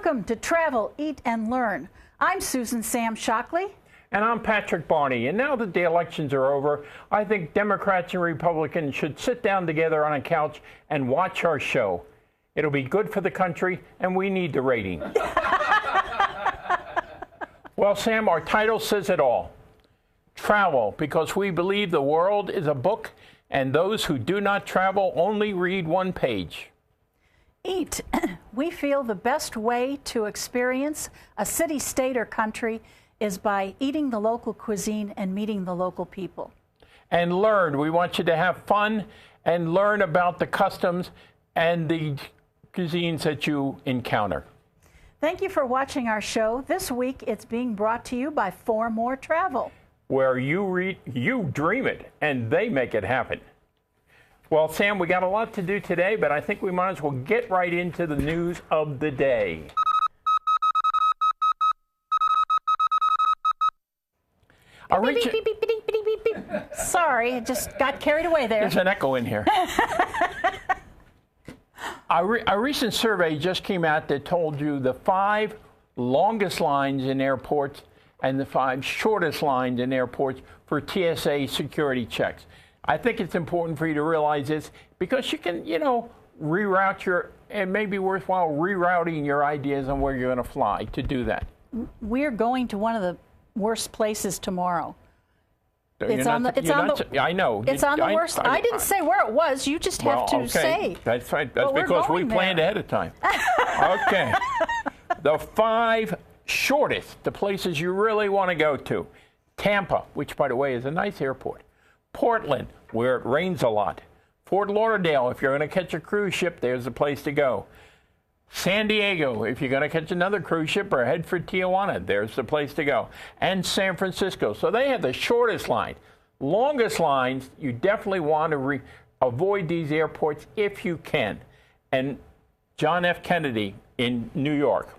Welcome to Travel, Eat, and Learn. I'm Susan Sam Shockley. And I'm Patrick Barney. And now that the elections are over, I think Democrats and Republicans should sit down together on a couch and watch our show. It'll be good for the country, and we need the rating. Well, Sam, our title says it all. Travel, because we believe the world is a book, and those who do not travel only read one page. Eat. We feel the best way to experience a city, state, or country is by eating the local cuisine and meeting the local people. And learn. We want you to have fun and learn about the customs and the cuisines that you encounter. Thank you for watching our show. This week it's being brought to you by 4 More Travel, where you dream it and they make it happen. Well, Sam, we got a lot to do today, but I think we might as well get right into the news of the day. Beep, beep, beep, beep, beep, beep, beep, beep. Sorry, I just got carried away there. There's an echo in here. A recent survey just came out that told you the 5 longest lines in airports and the 5 shortest lines in airports for TSA security checks. I think it's important for you to realize this because you can, reroute it may be worthwhile rerouting your ideas on where you're going to fly to do that. We're going to one of the worst places tomorrow. I know. It's on the worst. I didn't say where it was. You just have to say. That's right. That's because we planned ahead of time. Okay. The 5 shortest, the places you really want to go to. Tampa, which, by the way, is a nice airport. Portland, where it rains a lot. Fort Lauderdale, if you're going to catch a cruise ship, there's the place to go. San Diego, if you're going to catch another cruise ship or head for Tijuana, there's the place to go. And San Francisco. So they have the shortest line. Longest lines, you definitely want to avoid these airports if you can. And John F. Kennedy in New York.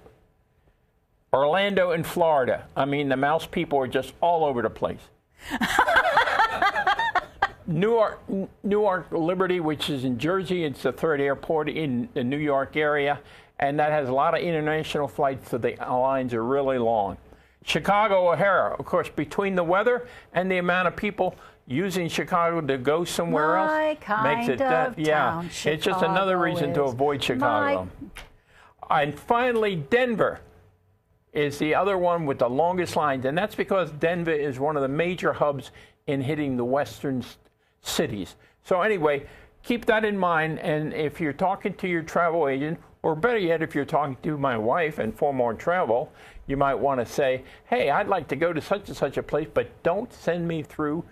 Orlando in Florida. I mean, the mouse people are just all over the place. Newark Liberty, which is in Jersey, it's the 3rd airport in the New York area, and that has a lot of international flights, so the lines are really long. Chicago O'Hare, of course, between the weather and the amount of people using Chicago to go somewhere else, makes it it's just another reason to avoid Chicago. And finally, Denver is the other one with the longest lines, and that's because Denver is one of the major hubs in hitting the western cities. So anyway, keep that in mind, and if you're talking to your travel agent, or better yet, if you're talking to my wife and 4 More Travel, you might want to say, hey, I'd like to go to such and such a place, but don't send me through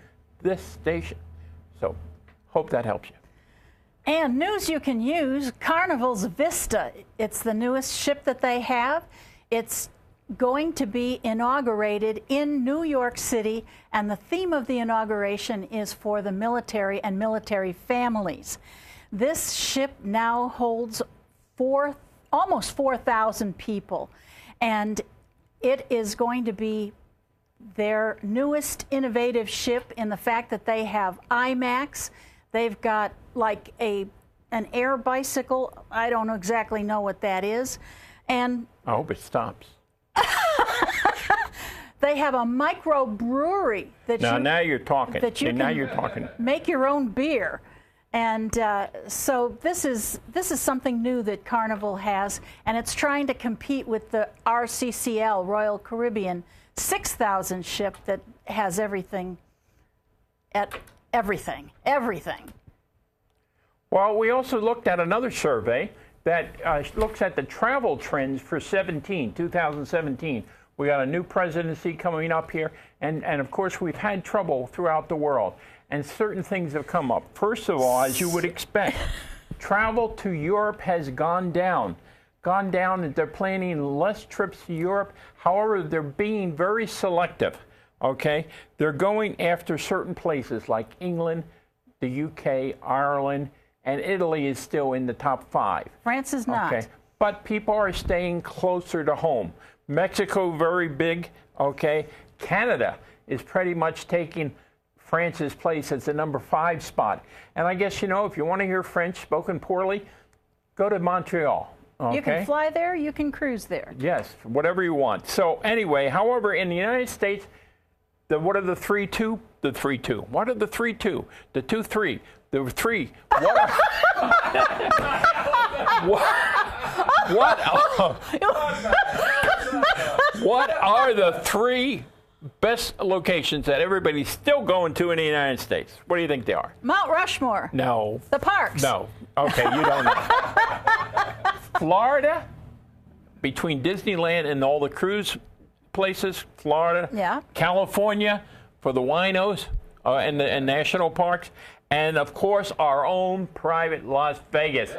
this station. So hope that helps you. And news you can use, Carnival Vista. It's the newest ship that they have. It's going to be inaugurated in New York City, and the theme of the inauguration is for the military and military families. This ship now holds almost 4,000 people, and it is going to be their newest innovative ship in the fact that they have IMAX. They've got like an air bicycle. I don't exactly know what that is. And I hope it stops. They have a microbrewery that now you're talking. Now you're talking. Make your own beer, and so this is something new that Carnival has, and it's trying to compete with the RCCL Royal Caribbean 6,000 ship that has everything. Well, we also looked at another survey that looks at the travel trends for 2017. We got a new presidency coming up here, and of course we've had trouble throughout the world, and certain things have come up. First of all, as you would expect, travel to Europe has gone down, and they're planning less trips to Europe. However, they're being very selective, okay? They're going after certain places like England, the UK, Ireland, and Italy is still in the top 5. France is not. Okay. But people are staying closer to home. Mexico, very big, okay? Canada is pretty much taking France's place as the number 5 spot. And I guess, if you want to hear French spoken poorly, go to Montreal. Okay. You can fly there, you can cruise there. Yes, whatever you want. So anyway, however, in the United States, what are the 3-2? The 3-2. What are the 3-2? The 2-3. The 3. What are, what are the 3 best locations that everybody's still going to in the United States? What do you think they are? Mount Rushmore. No. The parks. No. Okay, you don't know. Florida, between Disneyland and all the cruise places, Florida. Yeah. California for the winos and national parks. And, of course, our own private Las Vegas.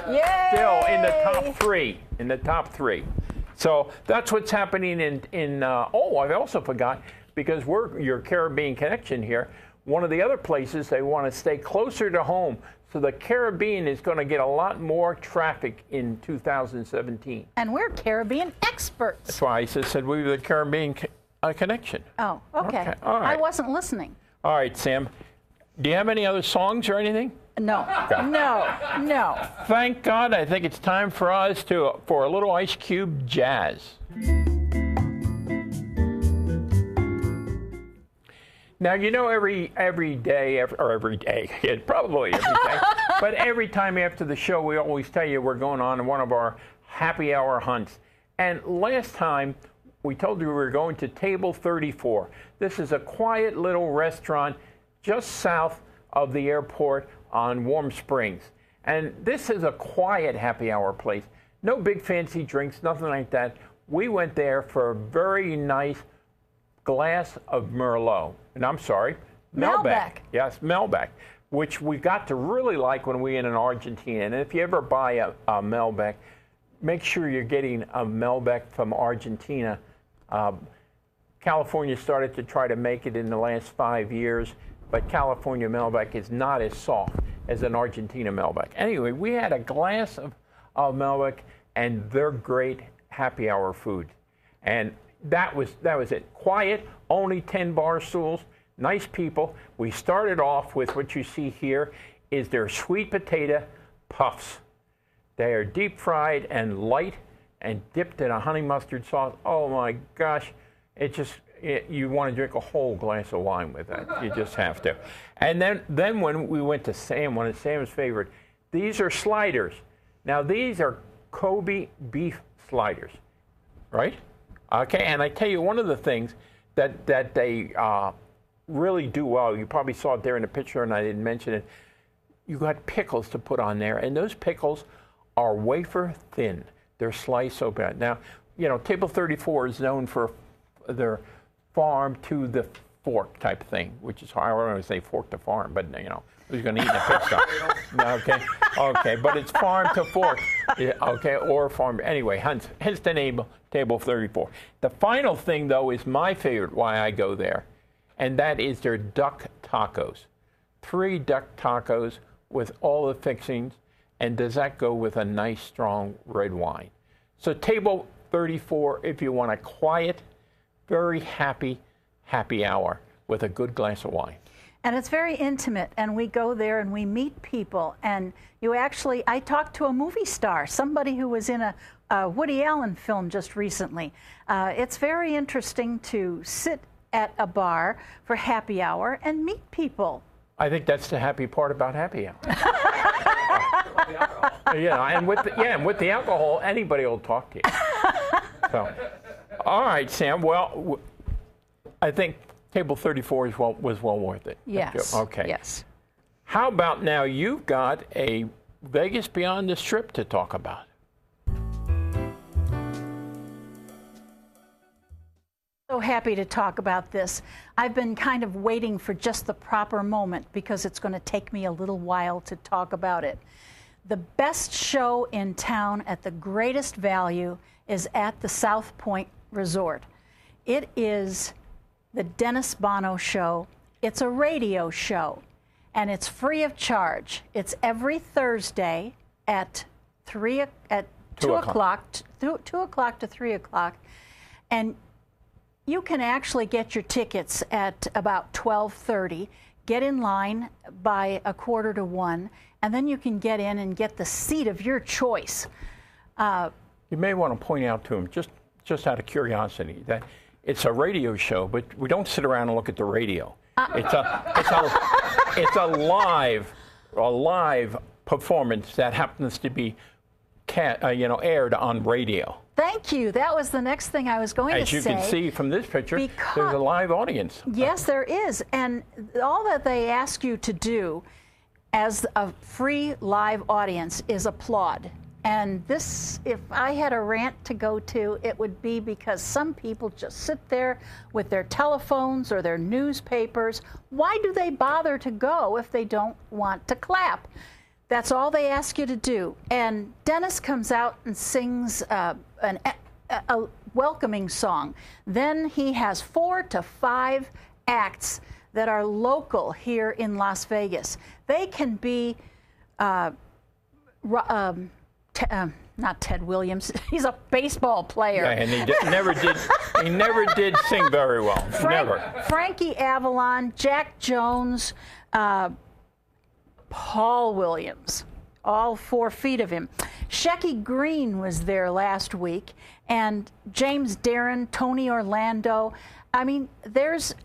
Yay! Still in the top 3. In the top 3. So that's what's happening in oh, I also forgot, because we're your Caribbean connection here, one of the other places they want to stay closer to home. So the Caribbean is going to get a lot more traffic in 2017. And we're Caribbean experts. That's why I just said we were the Caribbean connection. Oh, okay. All right. I wasn't listening. All right, Sam. Do you have any other songs or anything? No, no. Thank God. I think it's time for us for a little Ice Cube jazz. Now, you know, every day, probably every day, but every time after the show, we always tell you we're going on one of our happy hour hunts. And last time, we told you we were going to Table 34. This is a quiet little restaurant just south of the airport on Warm Springs. And this is a quiet happy hour place. No big fancy drinks, nothing like that. We went there for a very nice glass of Merlot. And I'm sorry, Malbec. Yes, Malbec, which we got to really like when we were in Argentina. And if you ever buy a Malbec, make sure you're getting a Malbec from Argentina. California started to try to make it in the last 5 years, but California Malbec is not as soft as an Argentina Malbec. Anyway, we had a glass of Malbec, and they're great happy hour food. And that was it. Quiet, only 10 bar stools, nice people. We started off with what you see here is their sweet potato puffs. They are deep fried and light and dipped in a honey mustard sauce. Oh my gosh, you want to drink a whole glass of wine with that. You just have to. And then when we went to Sam, one of Sam's favorite, these are sliders. Now these are Kobe beef sliders, right? Okay, and I tell you one of the things that they really do well, you probably saw it there in the picture and I didn't mention it, you got pickles to put on there, and those pickles are wafer thin. They're sliced so bad. Now, you know, Table 34 is known for their farm to the fork type thing, which is, I don't want to say fork to farm, but you know, who's going to eat the pig stuff? Okay, but it's farm to fork, okay, or farm. Anyway, hence the name Table 34. The final thing, though, is my favorite, why I go there, and that is their duck tacos. 3 duck tacos with all the fixings, and does that go with a nice, strong red wine? So Table 34, if you want a quiet, very happy hour with a good glass of wine. And it's very intimate, and we go there and we meet people, and I talked to a movie star, somebody who was in a Woody Allen film just recently. It's very interesting to sit at a bar for happy hour and meet people. I think that's the happy part about happy hour. Yeah, and with the alcohol, anybody will talk to you. So, all right, Sam. Well, I think Table 34 was well worth it. Yes. Okay. Yes. How about now? You've got a Vegas Beyond the Strip to talk about. So happy to talk about this. I've been kind of waiting for just the proper moment because it's going to take me a little while to talk about it. The best show in town at the greatest value is at the South Point Resort. It is the Dennis Bono Show. It's a radio show, and it's free of charge. It's every Thursday at 2 o'clock to 3 o'clock, and you can actually get your tickets at about 12:30. Get in line by 1:45, and then you can get in and get the seat of your choice. You may want to point out to them, just out of curiosity, that it's a radio show, but we don't sit around and look at the radio. It's a live performance that happens to be aired on radio. Thank you. That was the next thing I was going to say. As you can see from this picture, there's a live audience. Yes, there is. And all that they ask you to do as a free live audience is applaud. And this, if I had a rant to go to, it would be because some people just sit there with their telephones or their newspapers. Why do they bother to go if they don't want to clap? That's all they ask you to do. And Dennis comes out and sings a welcoming song. Then he has 4 to 5 acts that are local here in Las Vegas. They can be not Ted Williams. He's a baseball player. Yeah, and he never did sing very well. Never. Frankie Avalon, Jack Jones, Paul Williams, all 4 feet of him. Shecky Green was there last week, and James Darren, Tony Orlando. I mean, there's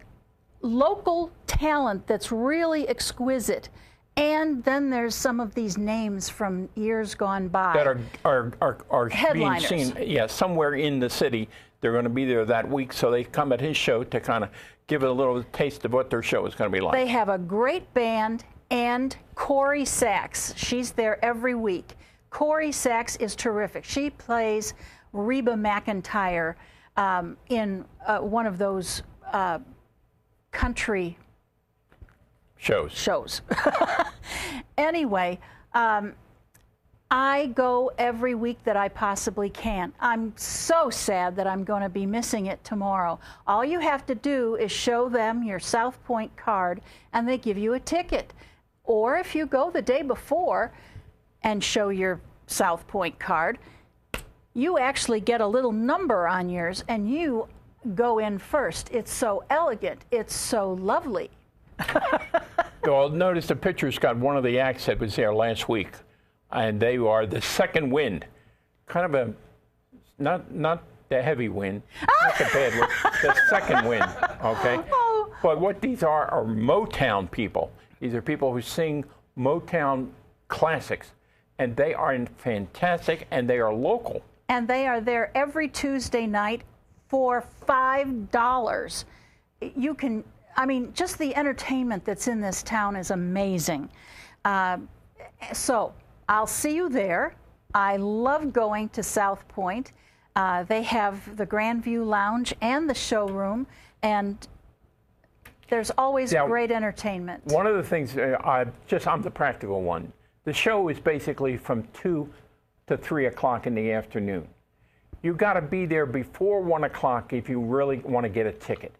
local talent that's really exquisite. And then there's some of these names from years gone by that are being seen, somewhere in the city. They're going to be there that week, so they come at his show to kind of give it a little taste of what their show is going to be like. They have a great band, and Corey Sachs. She's there every week. Corey Sachs is terrific. She plays Reba McEntire in one of those country shows. Anyway, I go every week that I possibly can. I'm so sad that I'm going to be missing it tomorrow. All you have to do is show them your South Point card, and they give you a ticket. Or if you go the day before and show your South Point card, you actually get a little number on yours, and you go in first. It's so elegant. It's so lovely. Well, notice the picture's got one of the acts that was there last week, and they are the Second Wind. Kind of a, not the heavy wind, not the bad wind, the second wind, okay? Oh. But what these are Motown people. These are people who sing Motown classics, and they are fantastic, and they are local. And they are there every Tuesday night for $5. You can, I mean, just the entertainment that's in this town is amazing. So I'll see you there. I love going to South Point. They have the Grandview Lounge and the showroom, and there's always great entertainment. One of the things, I'm the practical one. The show is basically from 2 to 3 o'clock in the afternoon. You've got to be there before 1 o'clock if you really want to get a ticket,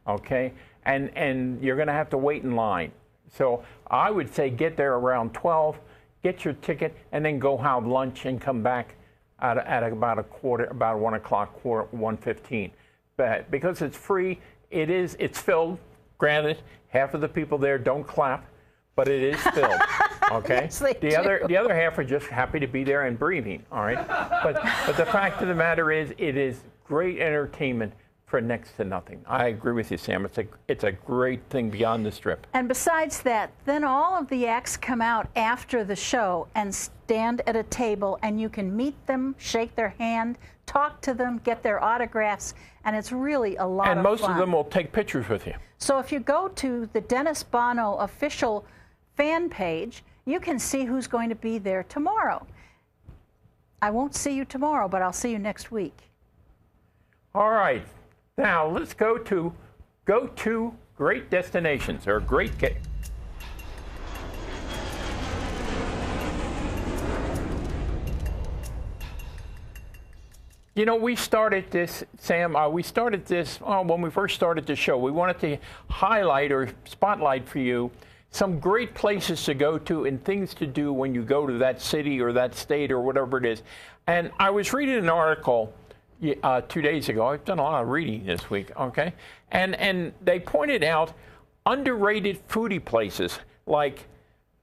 okay? And you're going to have to wait in line. So I would say get there around 12, get your ticket, and then go have lunch and come back at about 1 o'clock, 1:15. But because it's free, it's filled. Granted, half of the people there don't clap, but it is filled. Okay. Yes, they the do. other half are just happy to be there and breathing. All right. But the fact of the matter is, it is great entertainment for next to nothing. I agree with you, Sam. It's a great thing beyond the Strip. And besides that, then all of the acts come out after the show and stand at a table, and you can meet them, shake their hand, talk to them, get their autographs, and it's really a lot of fun. And most of them will take pictures with you. So if you go to the Dennis Bono official fan page, you can see who's going to be there tomorrow. I won't see you tomorrow, but I'll see you next week. All right. Now let's go to great destinations or great. You know, we started this, Sam. We started this when we first started the show. We wanted to highlight or spotlight for you some great places to go to and things to do when you go to that city or that state or whatever it is. And I was reading an article 2 days ago. I've done a lot of reading this week, okay? And they pointed out underrated foodie places like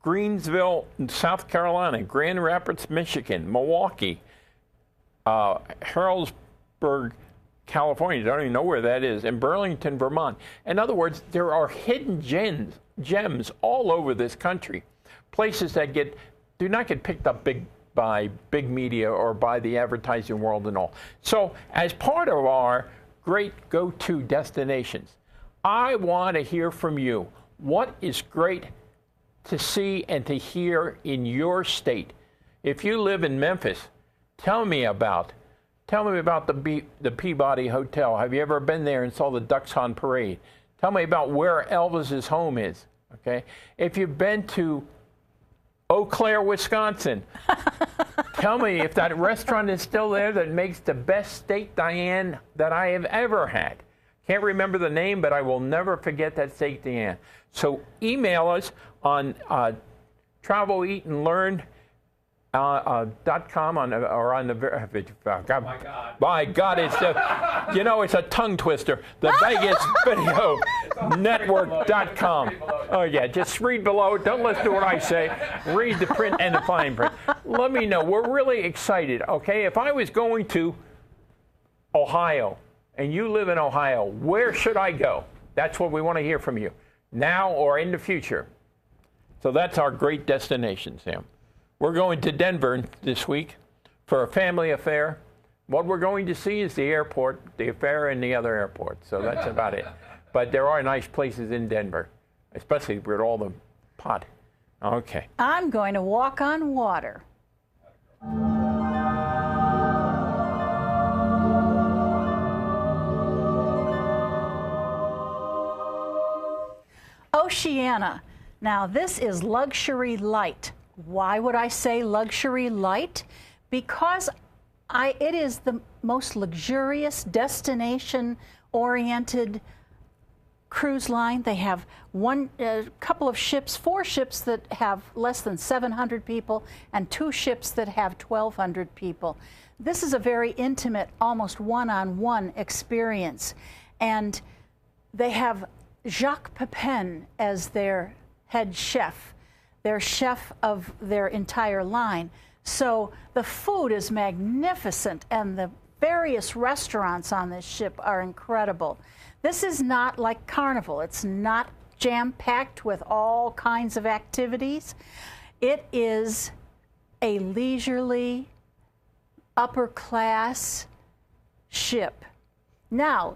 Greensville, South Carolina, Grand Rapids, Michigan, Milwaukee, Harrisburg, California. You don't even know where that is. And Burlington, Vermont. In other words, there are hidden gems all over this country. Places that do not get picked up by big media or by the advertising world and all. So as part of our great go-to destinations, I want to hear from you. What is great to see and to hear in your state? If you live in Memphis, tell me about the Peabody Hotel. Have you ever been there and saw the Ducks on Parade? Tell me about where Elvis's home is. Okay. If you've been to Eau Claire, Wisconsin, tell me if that restaurant is still there that makes the best steak Diane that I have ever had. Can't remember the name, but I will never forget that steak Diane. So email us on Travel.Eat.Learn .com or on the by God, it's it's a tongue twister. The Vegas Video Network.com. Oh yeah, just read below. Don't listen to what I say. Read the print and the fine print. Let me know. We're really excited. Okay, if I was going to Ohio and you live in Ohio, where should I go? That's what we want to hear from you, now or in the future. So that's our great destination, Sam. We're going to Denver this week for a family affair. What we're going to see is the airport, the affair, and the other airport. So that's about it. But there are nice places in Denver, especially with all the pot. Okay. I'm going to walk on water. Oceania. Now, this is luxury light. Why would I say luxury light? Because it is the most luxurious destination-oriented cruise line. They have couple of ships, 4 ships that have less than 700 people and 2 ships that have 1,200 people. This is a very intimate, almost one-on-one experience. And they have Jacques Pepin as their head chef. They're chef of their entire line. So the food is magnificent, and the various restaurants on this ship are incredible. This is not like Carnival. It's not jam-packed with all kinds of activities. It is a leisurely, upper-class ship. Now,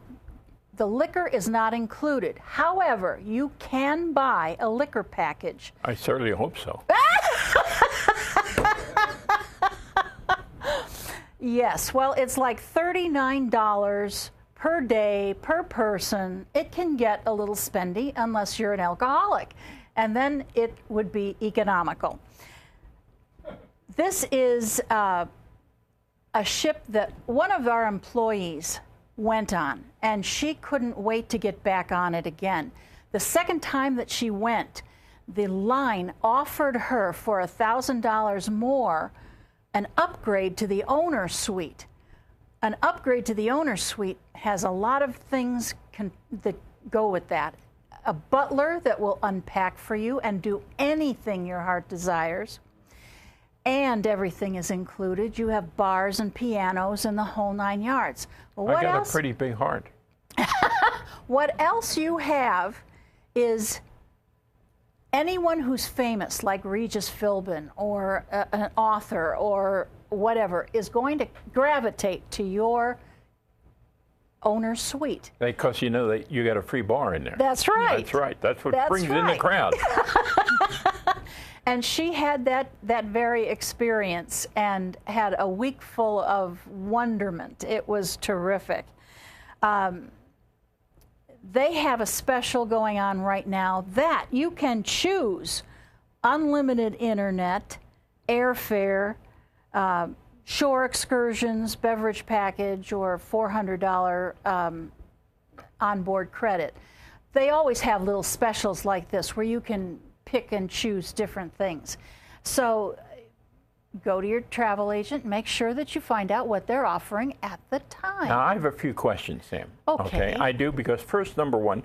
the liquor is not included. However, you can buy a liquor package. I certainly hope so. Yes, well, it's like $39 per day, per person. It can get a little spendy unless you're an alcoholic, and then it would be economical. This is a ship that one of our employees went on, and she couldn't wait to get back on it again. The second time that she went, the line offered her for $1,000 more an upgrade to the owner's suite. An upgrade to the owner's suite has a lot of things that go with that. A butler that will unpack for you and do anything your heart desires. And everything is included. You have bars and pianos and the whole 9 yards. Well, I got a pretty big heart. What else you have is anyone who's famous, like Regis Philbin or an author or whatever, is going to gravitate to your owner's suite. Because you know that you got a free bar in there. That's right. That's right. That's what brings in the crowd. And she had that very experience and had a week full of wonderment. It was terrific. They have a special going on right now that you can choose unlimited internet, airfare, shore excursions, beverage package, or $400 onboard credit. They always have little specials like this where you can pick and choose different things. So go to your travel agent, make sure that you find out what they're offering at the time. Now, I have a few questions, Sam. Okay. I do, because first, number one,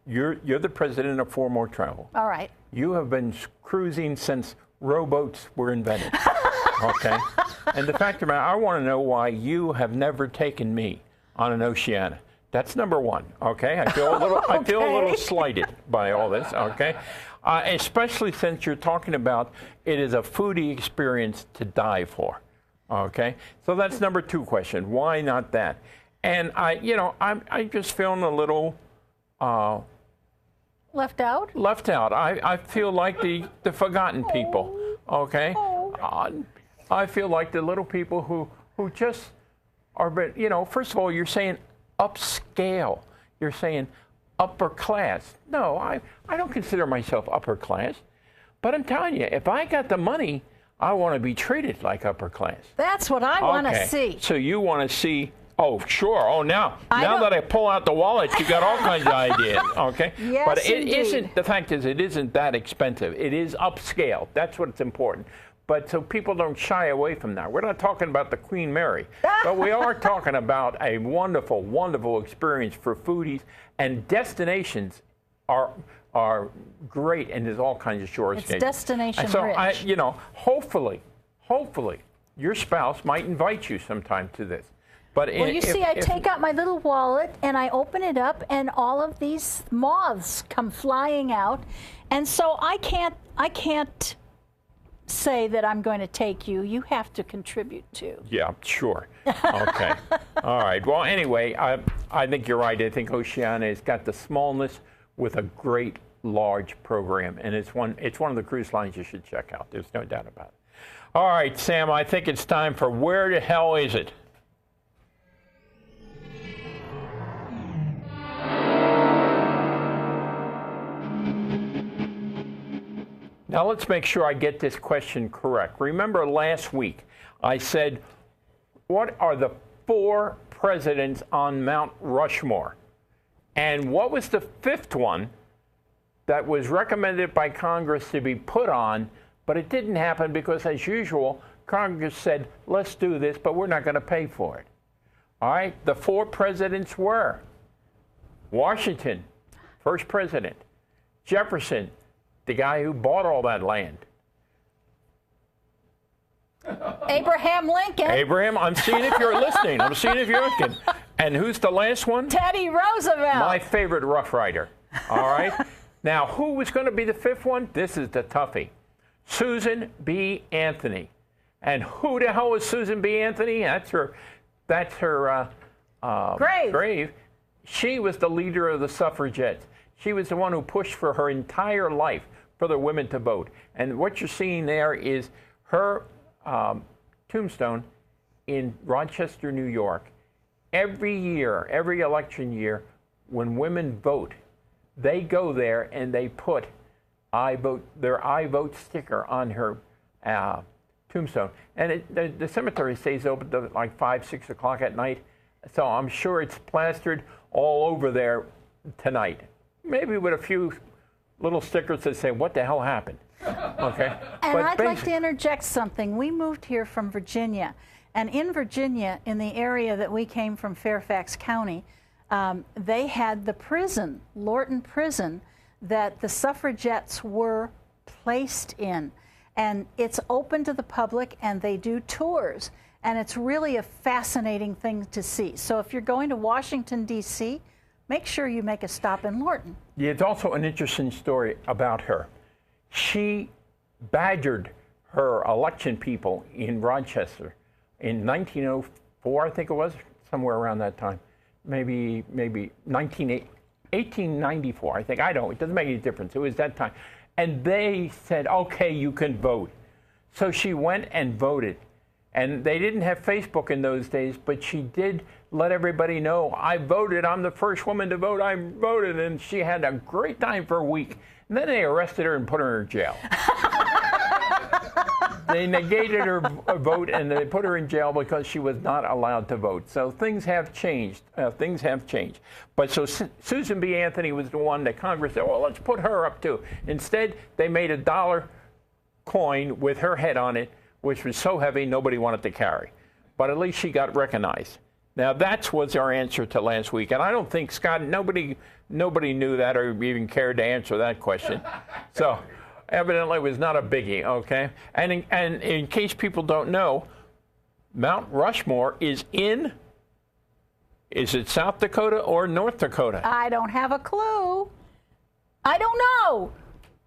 you're the president of 4 More Travel. All right. You have been cruising since rowboats were invented. Okay? And the fact of the matter, I want to know why you have never taken me on an Oceania. That's number one, okay? I feel a little slighted by all this, okay? Especially since you're talking about it is a foodie experience to die for, okay? So that's number two question. Why not that? And I'm just feeling a little left out. Left out. I feel like the forgotten people, okay? I feel like the little people who just are, first of all, you're saying upscale. You're saying upper class. No, I don't consider myself upper class. But I'm telling you, if I got the money, I want to be treated like upper class. That's what I want to see. So you want to see, oh, sure. Oh, now that I pull out the wallet, you got all kinds of ideas, okay? Yes, but it indeed. isn't, the fact is, it isn't that expensive. It is upscale. That's what's important. But so people don't shy away from that. We're not talking about the Queen Mary, but we are talking about a wonderful, wonderful experience for foodies, and destinations are great, and there's all kinds of shore It's stays. destination so rich. Hopefully, your spouse might invite you sometime to this. But Well, you see, I take out my little wallet and I open it up, and all of these moths come flying out, and so I can't say that I'm going to take you. You have to contribute too. Yeah, sure. Okay. All right. Well, anyway, I think you're right. I think Oceania has got the smallness with a great large program, and it's one of the cruise lines you should check out. There's no doubt about it. All right, Sam, I think it's time for Where the Hell Is It? Now let's make sure I get this question correct. Remember last week I said, what are the 4 presidents on Mount Rushmore? And what was the 5th one that was recommended by Congress to be put on, but it didn't happen because, as usual, Congress said, let's do this, but we're not going to pay for it. All right, the 4 presidents were Washington, first president; Jefferson, the guy who bought all that land; Abraham Lincoln. Abraham, I'm seeing if you're listening. I'm seeing if you're listening. And who's the last one? Teddy Roosevelt. My favorite Rough Rider. All right. Now, who was going to be the 5th one? This is the toughie. Susan B. Anthony. And who the hell is Susan B. Anthony? That's her grave. She was the leader of the suffragettes. She was the one who pushed for her entire life for the women to vote. And what you're seeing there is her tombstone in Rochester, New York. Every year, every election year, when women vote, they go there and they put their I vote sticker on her tombstone. And the cemetery stays open to like 5, 6 o'clock at night. So I'm sure it's plastered all over there tonight. Maybe with a few little stickers that say, what the hell happened? Okay. And I'd like to interject something. We moved here from Virginia. And in Virginia, in the area that we came from, Fairfax County, they had the prison, Lorton Prison, that the suffragettes were placed in. And it's open to the public, and they do tours. And it's really a fascinating thing to see. So if you're going to Washington, D.C., make sure you make a stop in Lorton. Yeah, it's also an interesting story about her. She badgered her election people in Rochester in 1904, I think it was, somewhere around that time. Maybe 1894, I think. I don't. It doesn't make any difference. It was that time. And they said, okay, you can vote. So she went and voted. And they didn't have Facebook in those days, but she did let everybody know, I voted. I'm the first woman to vote. I voted. And she had a great time for a week. And then they arrested her and put her in jail. They negated her vote, and they put her in jail because she was not allowed to vote. So things have changed. Things have changed. But so Susan B. Anthony was the one that Congress said, well, let's put her up too. Instead, they made a $1 coin with her head on it, which was so heavy nobody wanted to carry. But at least she got recognized. Now, that was our answer to last week. And I don't think, Scott, nobody knew that or even cared to answer that question. So evidently was not a biggie, okay? And in case people don't know, Mount Rushmore is it South Dakota or North Dakota? I don't have a clue. I don't know.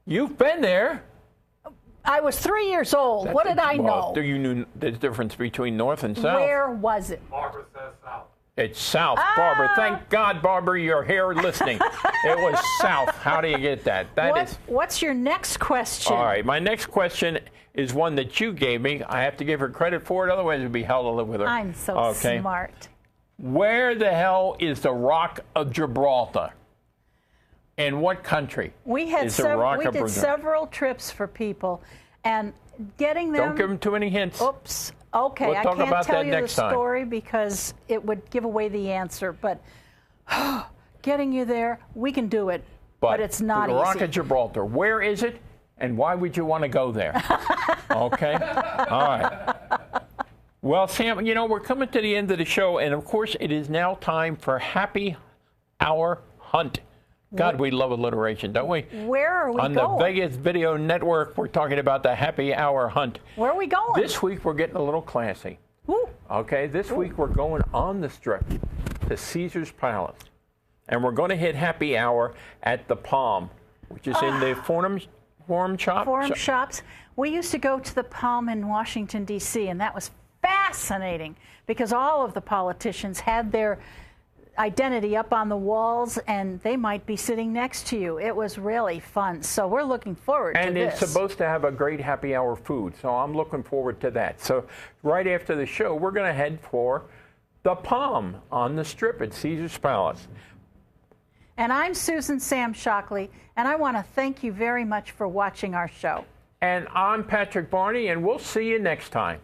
You've been there. I was 3 years old. What did I know? You knew the difference between North and South. Where was it? Barbara says South. It's South, Barbara. Thank God, Barbara, you're here listening. It was South. How do you get that? What's your next question? All right, my next question is one that you gave me. I have to give her credit for it, otherwise it would be hell to live with her. I'm so smart. Where the hell is the Rock of Gibraltar? In what country? We did several trips for people, and getting them. Don't give them too many hints. Oops. Okay, we'll I talk can't about tell that you next the story because it would give away the answer. But getting you there, we can do it. But it's not easy. The Rock of Gibraltar. Where is it, and why would you want to go there? Okay. All right. Well, Sam, you know, we're coming to the end of the show, and of course, it is now time for Happy Hour Hunt. God, we love alliteration, don't we? Where are we going? On the Vegas Video Network, we're talking about the Happy Hour Hunt. Where are we going? This week, we're getting a little classy. Ooh. Okay, this week, we're going on the Strip to Caesar's Palace. And we're going to hit Happy Hour at the Palm, which is in the Forum Shop. Forum Shops. We used to go to the Palm in Washington, D.C., and that was fascinating because all of the politicians had their identity up on the walls, and they might be sitting next to you. It was really fun. So we're looking forward to this. And it's supposed to have a great happy hour food, so I'm looking forward to that. So right after the show, we're going to head for the Palm on the Strip at Caesar's Palace. And I'm Susan Sam Shockley, and I want to thank you very much for watching our show. And I'm Patrick Barney, and we'll see you next time.